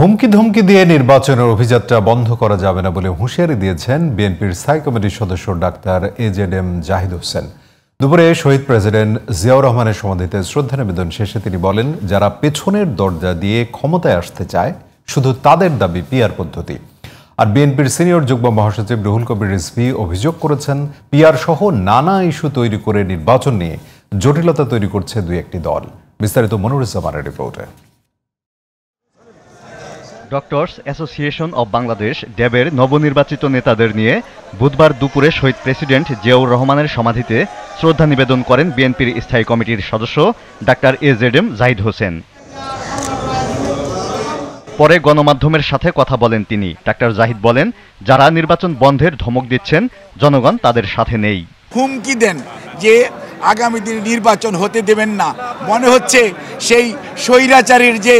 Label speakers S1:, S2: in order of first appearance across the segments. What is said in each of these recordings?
S1: হুমকি ধমকি দিয়ে নির্বাচনের অভিযাত্রা বন্ধ করা যাবে না বলে হুঁশিয়ারি দিয়েছেন বিএনপির স্থায়ী কমিটির সদস্য ডাক্তার এজেডএম জাহিদ হোসেন। দুপুরে শহীদ প্রেসিডেন্ট জিয়াউর রহমানের সমাধিতে শ্রদ্ধা নিবেদন শেষে তিনি বলেন, যারা পেছনের দরজা দিয়ে ক্ষমতায় আসতে চায় শুধু তাদের দাবি পিআর পদ্ধতি। আর বিএনপির সিনিয়র যুগ্ম মহাসচিব রুহুল কবির রিজভী অভিযোগ করেছেন, পিআর সহ নানা ইস্যু তৈরি করে নির্বাচন নিয়ে জটিলতা তৈরি করছে দুই একটি দল। বিস্তারিত মনিরুজ্জামানের রিপোর্টে।
S2: ডক্টরস অ্যাসোসিয়েশন অব বাংলাদেশ ড্যাবের নবনির্বাচিত নেতাদের নিয়ে বুধবার দুপুরে শহীদ প্রেসিডেন্ট জিয়াউর রহমানের সমাধিতে শ্রদ্ধা নিবেদন করেন বিএনপির স্থায়ী কমিটির সদস্য ডাক্তার এজেডএম জাহিদ হোসেন। পরে গণমাধ্যমের সাথে কথা বলেন তিনি। ডাক্তার জাহিদ বলেন, যারা নির্বাচন বন্ধের ধমক দিচ্ছেন জনগণ তাদের সাথে নেই।
S3: হুমকি দেন যে আগামী দিনে নির্বাচন হতে দেবেন না। মনে হচ্ছে সেই স্বৈরাচারের যে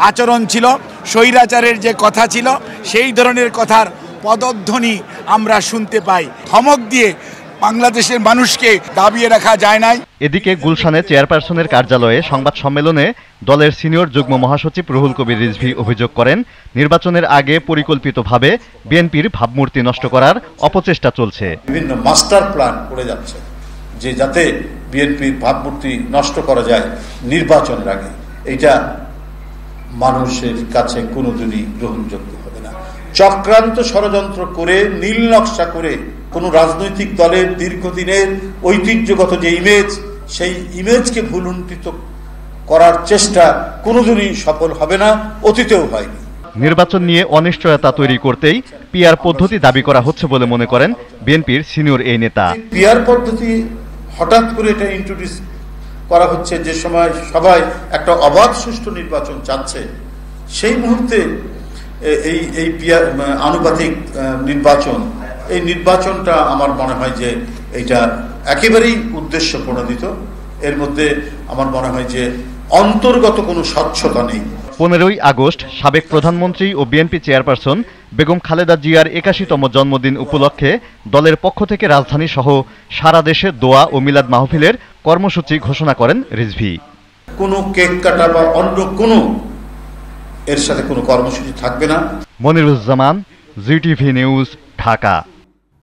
S3: আচরণ ছিল, স্বৈরাচারের যে কথা ছিল, সেই ধরনের কথার পদধ্বনি আমরা শুনতে পাই। ধমক দিয়ে বাংলাদেশের মানুষকে দাবিয়ে রাখা যায় নাই।
S2: এদিকে গুলশানে চেয়ারপারসনের কার্যালয়ে সংবাদ সম্মেলনে দলের সিনিয়র যুগ্ম মহাসচিব রুহুল কবির রিজভী অভিযোগ করেন, নির্বাচনের আগে পরিকল্পিতভাবে বিএনপির ভাবমূর্তি নষ্ট করার অপচেষ্টা চলছে।
S4: বিভিন্ন মাস্টার প্ল্যান করে যাচ্ছে যে যাতে বিএনপির ভাবমূর্তি নষ্ট করা যায় নির্বাচনের আগে। এটা মানুষের কাছে কোনোদিনই গ্রহণযোগ্য হবে না। চক্রান্ত ষড়যন্ত্র করে নীল নকশা করে কোনো রাজনৈতিক দলের দীর্ঘদিনের ঐতিহ্যগত যে ইমেজ, সেই ইমেজকে ভুলুণ্ঠিত করার চেষ্টা কোনোদিনই সফল হবে না, অতীতেও হয়নি।
S2: নির্বাচন নিয়ে অনিশ্চয়তা তৈরি করতেই পিআর পদ্ধতি দাবি করা হচ্ছে বলে মনে করেন বিএনপির সিনিয়র এই নেতা।
S4: পিআর পদ্ধতি হঠাৎ করে এটা ইন্ট্রোডিউস করা হচ্ছে যে সময় সবাই একটা অবাধ সুষ্ঠু নির্বাচন চাচ্ছে, সেই মুহূর্তে এই পিআর আনুপাতিক নির্বাচন, এই নির্বাচনটা আমার মনে হয় যে এটা একেবারেই উদ্দেশ্য প্রণোদিত। এর মধ্যে আমার মনে হয় যে অন্তর্গত কোনো স্বচ্ছতা নেই।
S2: 15ই আগস্ট সাবেক প্রধানমন্ত্রী ও বিএনপি চেয়ারপারসন বেগম খালেদা জিয়ার 81তম জন্মদিন উপলক্ষে দলের পক্ষ থেকে রাজধানী সহ সারা দেশে দোয়া ও মিলাদ মাহফিলের কর্মসূচি ঘোষণা করেন রিজভী।
S4: কোনো কেক কাটা বা অন্য কোনো এর সাথে কোনো কর্মসূচি থাকবে না।
S2: Moniruzzaman, GTV news, Dhaka.